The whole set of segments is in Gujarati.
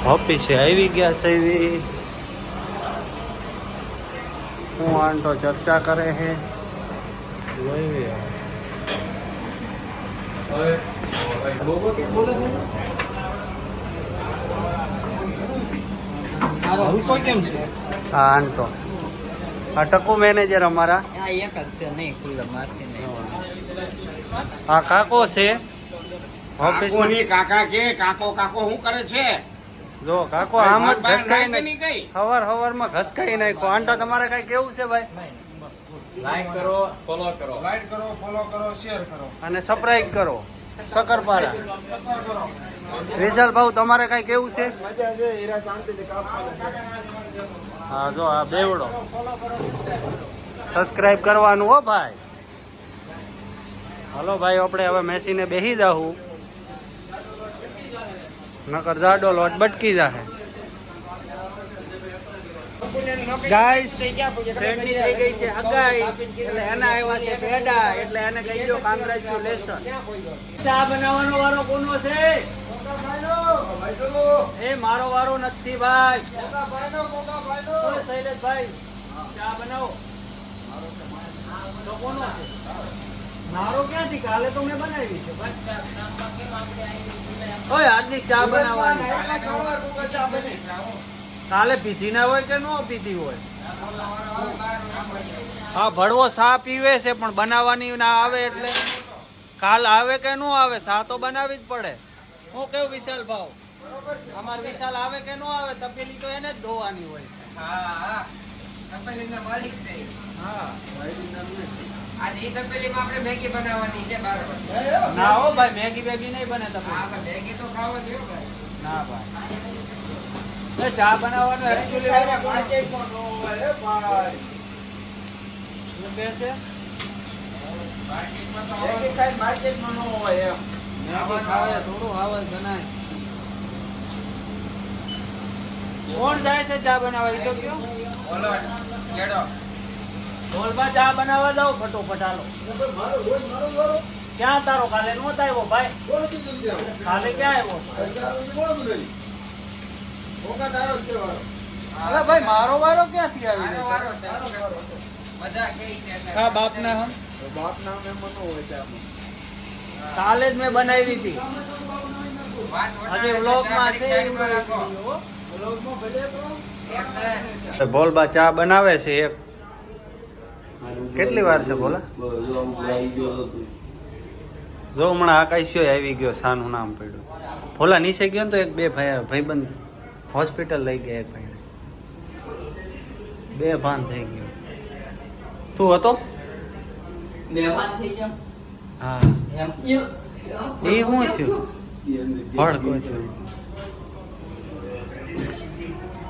ઓફિસે આવી ગયા છે એવી હું આંટો ચર્ચા કરે છે કેમ છે હા આંટો આ ટકુ મેનેજર અમારા એક જ છે નહીં ખુલ્લા મારતી નહીં આ કાકો છે ઓફિસ કાકા કે કાકો કાકો શું કરે છે? જો કાકો આમ જ ઘસકાઈ નાખી હવાર ઘસકાઈ નાખ્યો આંટો તમારે કઈ કેવું છે ભાઈ લાઈક કરો, ફોલો કરો, લાઈક કરો, ફોલો કરો, શેર કરો અને સબસ્ક્રાઇબ કરો શકરપારા વિશાલ ભાઉ તમારે કઈ કેવું છે હા જો આ બેવડો સબસ્ક્રાઇબ કરવાનું હો ભાઈ હાલો ભાઈ આપણે હવે મેસીને બેસી જાઉં નકર જાડો લોટ બટકી જાહે ગાઈસ ફ્રેન્ડની થઈ ગઈ છે હગાઈ એટલે એના આવ્યા છે પેડા એટલે એને કહી દો કોંગ્રેચ્યુલેશન ચા બનાવવાનો વારો કોનો છે એ મારો વારો નથી ભાઈ શૈલેષભાઈ ચા બનાવો તો કોનો છે મારો ક્યાંથી કાલે તો મેં બનાવી છે ઓય આજની ચા બનાવવાની કાલે પીધી ના હોય કે ન પીધી હોય હા ભડવો સા પીવે છે પણ બનાવવાની ના આવે એટલે કાલ આવે કે ન આવે સા તો બનાવી જ પડે હું કેવું વિશાલ ભાવ અમાર વિશાલ આવે કે ન આવે તપેલી તો એને જ ધોવાની હોય ના હો ભાઈ મેગી બેગી નહીં બને તપેલી ના ભાઈ ચા બનાવવાનું કોણ જાય છે ચા બનાવવા એ તો કયો ઢોલમાં ચા બનાવવા જાઓ ફટોફટ હાલો ક્યાં તારો કાલે નો આવ્યો ભાઈ કાલે ક્યાં આવ્યો અરે ભાઈ મારો વારો ક્યાંથી આવી હા બાપ ના હમ કાલે જ મેં બનાવી હતી હજી વ્લોગમાં છે બોલબા ચા બનાવે છે એક કેટલી વાર છે બોલા જો હમણાં આકાશ્યો આવી ગયો સાનું નામ પડ્યું ભોલા નીચે ગયો ને તો એક બે ભાઈબંધ હોસ્પિટલ લઈ ગયા એક ભાઈ બે ભાન થઈ ગયો તું હતો હા એ શું થયું ભડકો થયું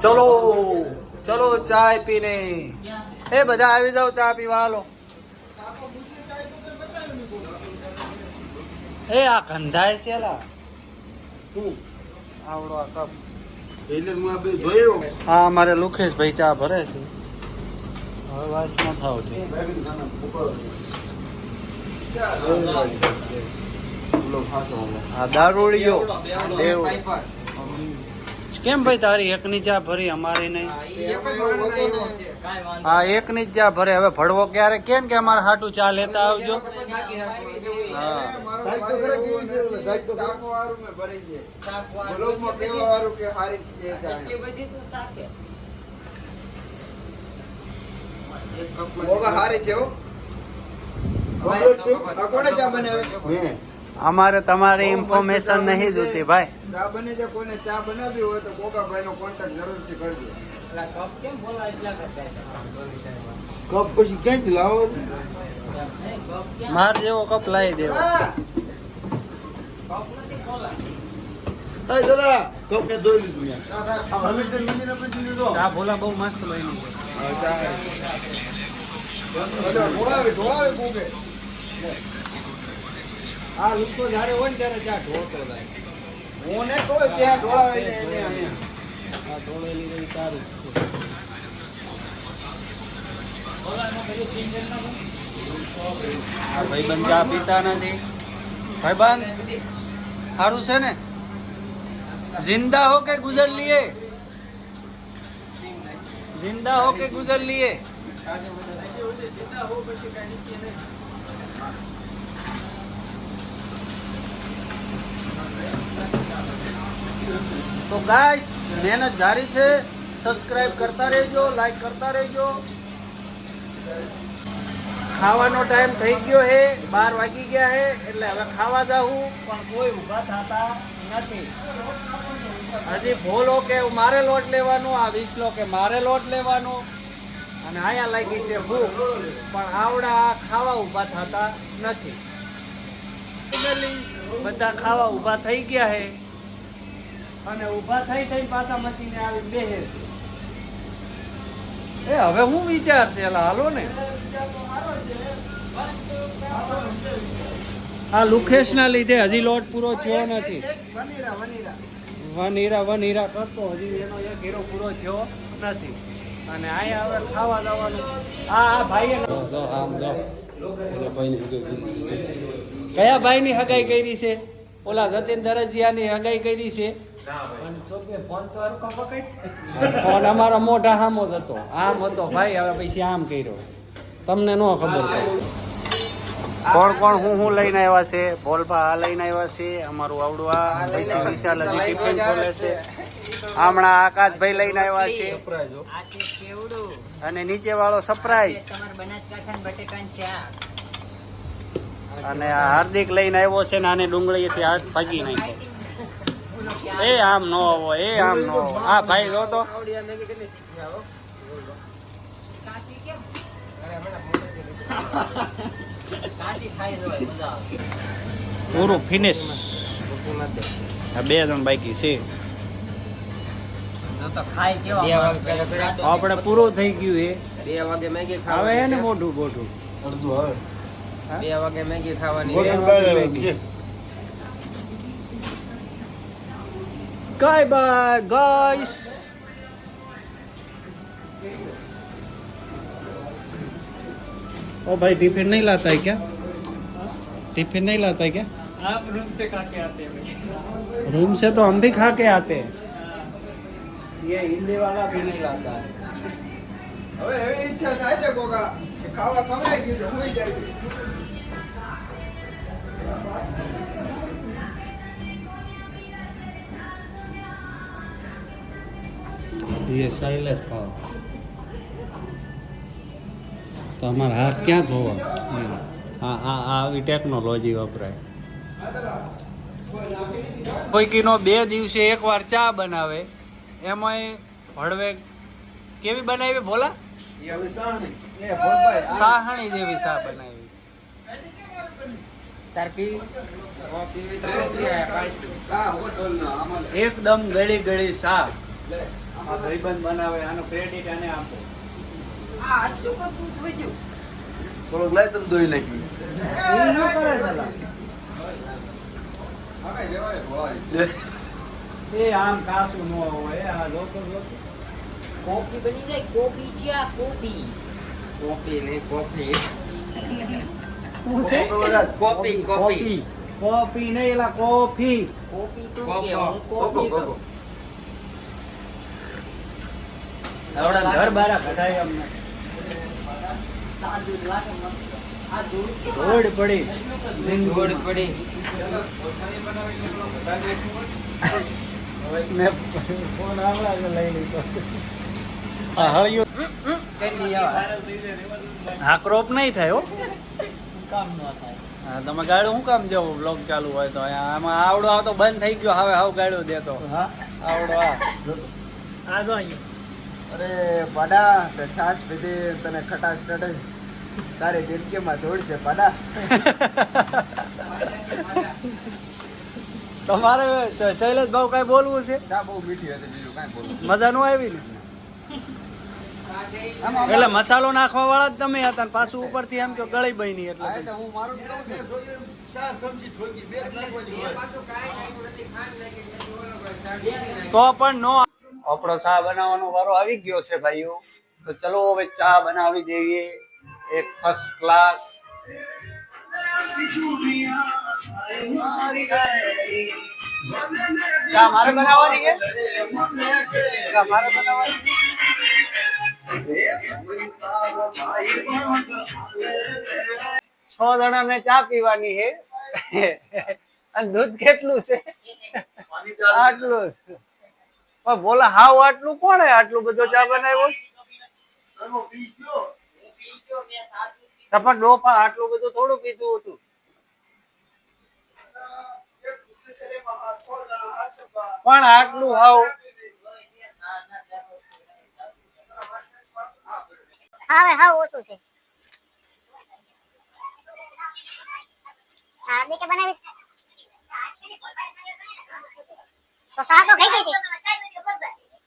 ચલો ચલો ચાય પીને એ બધા આવી જાવ ચા પીવા હાલો એ આ કંધાય છે આવડો આ કપ હા અમારે લુખેશ ભાઈ ચા ભરે છે હવે વાસ ન થાવ હા દારૂડિયો કેમ ભાઈ તારી એકની ચા ભરી અમારી નહીં હા એકની જ ચા ભરે હવે ભડવો ક્યારે કેમ કે અમારે હાટું ચા લેતા આવજો હા અમારે તમારી ઇન્ફોર્મેશન નહીં જોતી ભાઈ ચા બને છે કોઈને ચા બનાવી હોય તો ગોગાભાઈ નો કોન્ટેક્ટ જરૂરથી કરજો કપ પછી ક્યાંથી લાવો માર જેવો કપ લાવી દેવો ચા ભોલા બહુ મસ્ત લઈ આ લોકો જયારે હોય ને ત્યારે ચા ઢોળતો જાય હું ને તો ત્યાં ઢોળાવે ને એને આ ઢોળેલી રહી સારું આ ભાઈબંધ ચા પીતા નથી ભાઈબંધ સારું છે ને जिंदा हो के गुजर लिए, जिंदा हो के गुजर लिए। તો ગાઈસ મહેનત જારી છે, સબસ્ક્રાઇબ કરતા રહેજો, લાઈક કરતા રહેજો। ખાવાનો ટાઈમ થઈ ગયો છે, 12 વાગી ગયા છે, એટલે હવે ખાવા જાવું, પણ કોઈ ઊભા થતા નથી। હજી ભોલો કે મારે લોટ લેવાનો, આ વિસલો કે મારે લોટ લેવાનો, અને આયા લાગી છે ભૂખ, પણ આવડા ખાવા ઊભા થતા નથી। બધા ખાવા ઊભા થઈ ગયા છે, અને ઊભા થઈ પાછા મશીને આવી બેહે। એ હવે હું વિચાર છે, એલા હાલો ને, આ લુખેશ ના લીધે હજી લોટ પૂરો થયો નથી। વનીરા કરતો હજી એનો એક હીરો પૂરો થયો નથી, અને અહીંયા હવે ખાવા જવાનું। આ ભાઈએ કયા ભાઈ ની હગાઈ કરી છે? ઓલા જતીન દરજિયાની હગાઈ કરી છે। ફોન અમારો મોઢા હામો જ હતો, આમ હતો ભાઈ, હવે પછી આમ કર્યો, તમને ન ખબર પડે। કોણ કોણ હું લઈને આવ્યા છે? ભોલભા આ લઈને આવ્યા છે, અમારું આવડું આ, પછી વિશાલ હજી ટિફિન ખોલે છે, હમણાં આકાશભાઈ લઈને આવ્યા છે, અને નીચે વાળો સરપ્રાઈઝ, અને આ હાર્દિક લઈને આવ્યો છે, ને આને ડુંગળીથી હાથ ભાગી નાખ્યો। એ આમ નો આવો, એ આમ નો આવો, આ ભાઈ જો તો પૂરું ફિનિશ। આ 2 જણ બાકી છે, આપણે પૂરું થઈ ગયું છે। 2 વાગે મેગી હવે હે ને મોઢું અડધું હવે 2 વાગે મેગી ખાવાની। Bye bye guys। ओ भाई टिफिन नहीं लाता है क्या? टिफिन नहीं लाता है क्या? आप रूम से खा के आते हैं। रूम से तो हम भी खा के आते हैं, ये हिंदी वाला भी नहीं लाता है। હવે એવી ઈચ્છા થાય છે કોકા કે ખાવા ખવડાવી ગયું તો હોઈ જાય। ये साइलेंस पाओ तो हमारा हाथ क्या धोवा? हाँ हाँ આવી ટેકનોલોજી વપરાય। કોઈ કીનો 2 દિવસે એકવાર ચા બનાવે, એમાં હળવે કેવી બનાવી ભોલા? સાહણી જેવી ચા બનાવી। એકદમ ગળી ગળી ચા, આ ભાઈબંધ બનાવે, આનો ક્રેડિટ આને આપો। થોડોક લાય તમે દોઈ નાખી એ ન કરે ભલા, એ આમ કાસું ન હોય, આ લોકો કોફી બની જાય, કોફી છે આ કોફી, કોફી નહીં કોફી, કોફી કોફી કોફી નહીં એલા કોફી, કોફી તો કે હું કોફી તો આવડા ઘર બારા કઢાય અમને ધોડ પડી દોડ પડી। મેં ફોન આવડા છે લઈ લીધો। આ હળિયો આ ક્રોપ નહીં થાય હો, હા તમે ગાડું શું કામ જવું? બ્લોગ ચાલુ હોય તો આમાં આવડો આવતો બંધ થઈ ગયો, હવે હાવ ગાડું દેતો આવડો આ જો અહીંયા। અરે પાડા તે છાછ પીધી તને ખટાશ ચડે, તારી જિંદગીમાં ધૂળ છે પાડા। તમારે શૈલેષ ભાવ કઈ બોલવું છે? ચા બહુ મીઠી હતી, બીજું કાંઈ બોલું મજા નો આવી ને, એટલે મસાલો નાખવા વાળા જ તમે હતા, ને પાછું ઉપરથી એમ કે ગળી બની, એટલે હું મારું જ કહું છું, ચાર સબ્જી ઠોકી, 2 જ નાખવાની હોય। તો પણ નો આપણો ચા બનાવવાનો વારો આવી ગયો છે ભાઈઓ, તો ચલો હવે ચા બનાવી દઈએ એક ફર્સ્ટ ક્લાસ। ચા મારે બનાવવાની છે? ચા મારે બનાવવાની? 6 જણાને ચા પીવાની છે. અને દૂધ કેટલું છે? આટલું જ. પણ બોલા હાવ આટલું કોણે આટલું બધું ચા બનાવ્યો? પણ ડોફા આટલું બધું થોડું પીધું હતું. પણ આટલું હાવ હવે હાવ ઓછું છે. હા કે બનાવી તો સા તો ખાઈ હતી.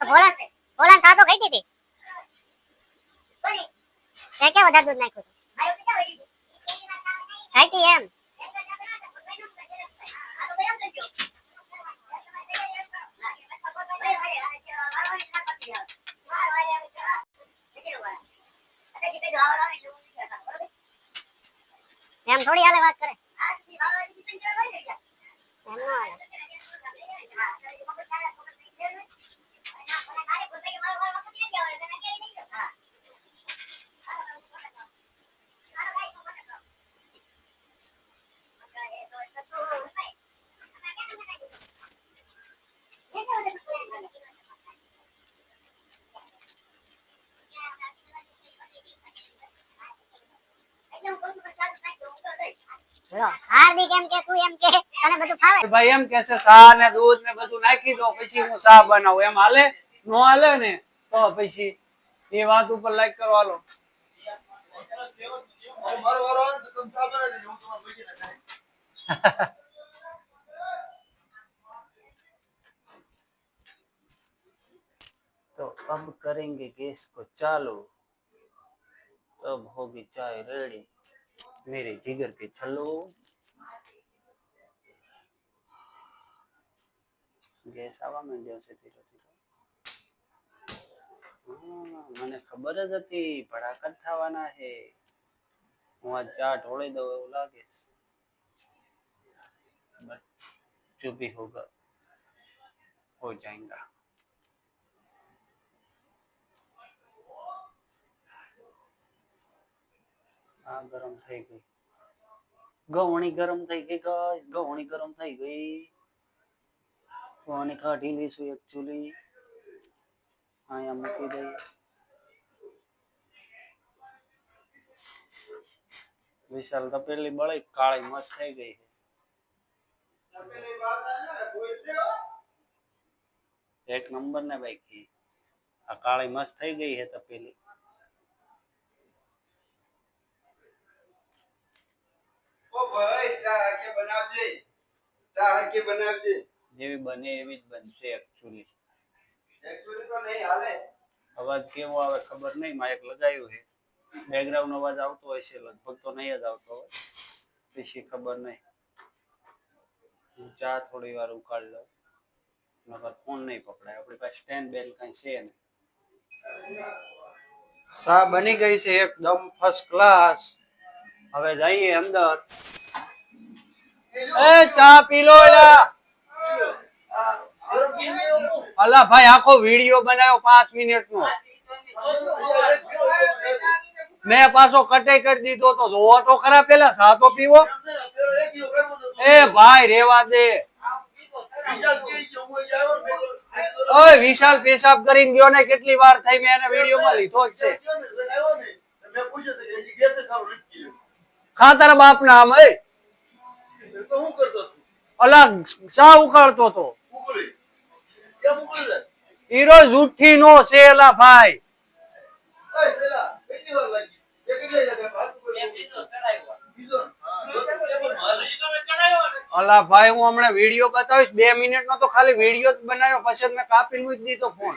ભોલા ભોલા સા તો ખાઈ હતી. તે કે વધારે દૂધ નાખ્યું ખાઈ હતી એમ. એમ થોડી હાલે વાત કરે. એમ નો હાલે. હાર્દિક એમ કે તું એમ કે તને બધું ફાવે. ભાઈ એમ કે છે ચા ને દૂધ ને બધું નાખી દો પછી હું ચા બનાવું. એમ હાલે? નો હાલે ને તો પછી એ વાત ઉપર લાઈક કરો હાલો. तो अब करेंगे गैस को चालू, तब होगी चाय रेडी मेरे जिगर के छल्लो. गैस आवा માંડ્યો છે ધીરે ધીરે. મને ખબર જ હતી ભડાકા થવાના છે. હું આ ચા ઢોળી દઉં એવું લાગે. બટ जो भी होगा हो जाएगा. આ ગરમ થઈ ગઈ. ગવણી ગરમ થઈ ગઈ ગાઈસ. ગવણી ગરમ થઈ ગઈ. તો આને કાઢી લઈશું એકચ્યુઅલી. અહીંયા મૂકી દઈએ. વિશાલ તપેલી બળી કાળી મસ્ત થઈ ગઈ છે. એક નંબર ને બાકી આ કાળી મસ્ત થઈ ગઈ છે તપેલી. ઓ ભાઈ ચા હરકે બનાવજે. ચા હરકે બનાવજે. જેવી બને એવી જ બનશે એકચ્યુઅલી. એકચ્યુઅલી તો નહીં હાલે. અવાજ કેવો આવે ખબર નહીં. માઇક લગાવ્યું છે. બેકગ્રાઉન્ડ અવાજ આવતો હોય છે લગભગ તો નહીં જ આવતો હોય. પછી ખબર નહીં. ચા થોડી વાર ઉકાળી લો. નકર ફોન નહીં પકડાય. આપણી પાસે સ્ટેન્ડ બેલ કઈ છે નહીં. ચા બની ગઈ છે એકદમ ફર્સ્ટ ક્લાસ. હવે જઈએ અંદર. એ ચા પી લો એલા. અલા ભાઈ આખો વિડિયો બનાવ્યો 5 મિનિટનો. મેં પાછો કટાઈ કરી દીધો તો જોવો તો ખરા પેલા ચા તો પીવો. એ ભાઈ રેવા દે. ઓય વિશાલ પેશાબ કરીને ગયો ને કેટલી વાર થઈ. મેં એને વિડિયોમાં લીધો જ છે. ખા તારા બાપ ના આમ. એ અલા ચા ઉકાળતો તો. હીરો જુઠ્ઠી નો છે એલા ભાઈ. અલા ભાઈ હું હમણાં વિડિયો બતાવીશ 2 મિનિટનો તો ખાલી વિડિયો જ બનાવ્યો પછી મેં કાપી મૂકી દીધો ફોન.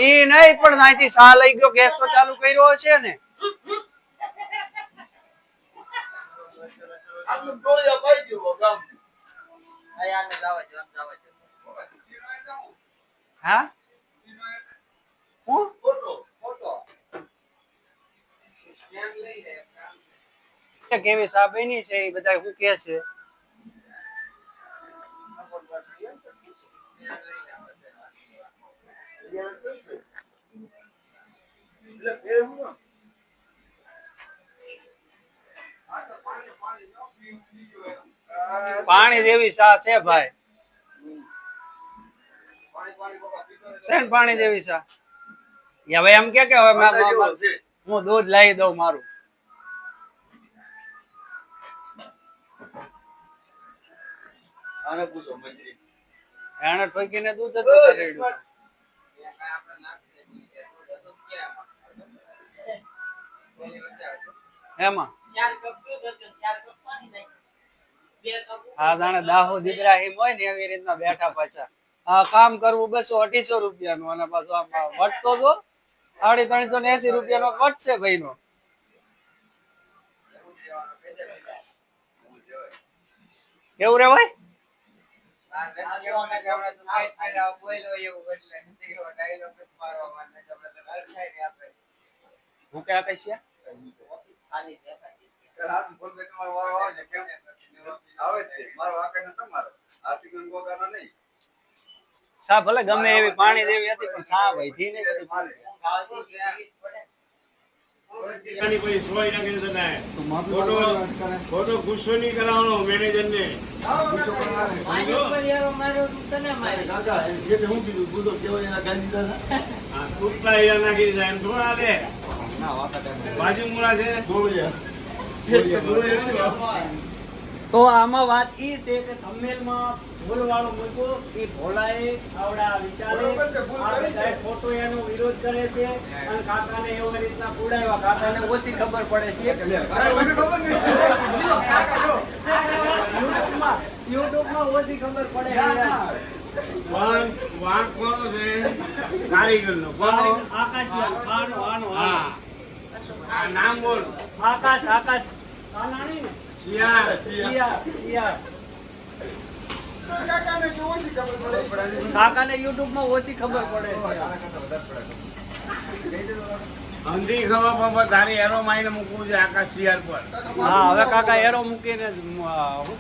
ઈ નહીં પણ અહીંથી સા લઈ ગયો. ગેસ તો ચાલુ કર્યો છે ને. હા હું કેવી સા બની છે એ બધા શું કે છે. એટલે ફેર હું પાણી જેવી ચા છે ભાઈ. છે ને પાણી જેવી ચા. હવે એમ કે હવે હું દૂધ લાવી દઉં મારું. આને પૂછો મંત્રી એને ઠોકીને દૂધ જ નતા રેડ્યું. એમાં આ જાણે દાહો દીકરા હિમ હોય ને એવી રીતના બેઠા પાછા. આ કામ કરવું 200-250 રૂપિયાનું અને પાછું આમ વટતો જો 380 રૂપિયાનો વટશે ભાઈ નો. કેવું રે ભાઈ? હું કે આકાશિયા હાથ ફોન પે તમારો વારો આવે છે કેમ આવે છે મારો આકાને તમારો આર્થિક ગોગાનો નહીં સા ભલે ગમે એવી પાણી જેવી હતી પણ સા વૈધી ને કદી મારે. ખોટો ગુસ્સો નહીં કરાવવાનો મેનેજર ને. નાખી દીધા એમ થોડા લે બાજુ મૂળા છે. તો આમાં વાત ઈ છે કે થંબનેલમાં ભૂલ વાળો મૂકો એ ભોલાએ આવડા વિચારે આ બધાએ ખોટો એનો વિરોધ કરે છે અને કાકાને એવી રીતના કુડાવ્યા. કાકાને ઓછી ખબર પડે છે. યુટ્યુબમાં ઓછી ખબર પડે. પણ વાંક કોનો છે? કારીગર નો. આકાશ હા નામ બોલ. આકાશ કાનાણી ને શિયાળ. કાકાને યુટ્યુબ માં ઓછી ખબર પડે. અંધી ખબર પણ તારી એરો માઈને મૂકવું છે આકાશ શિયાળ પર. હા હવે કાકા એરો મૂકીને હું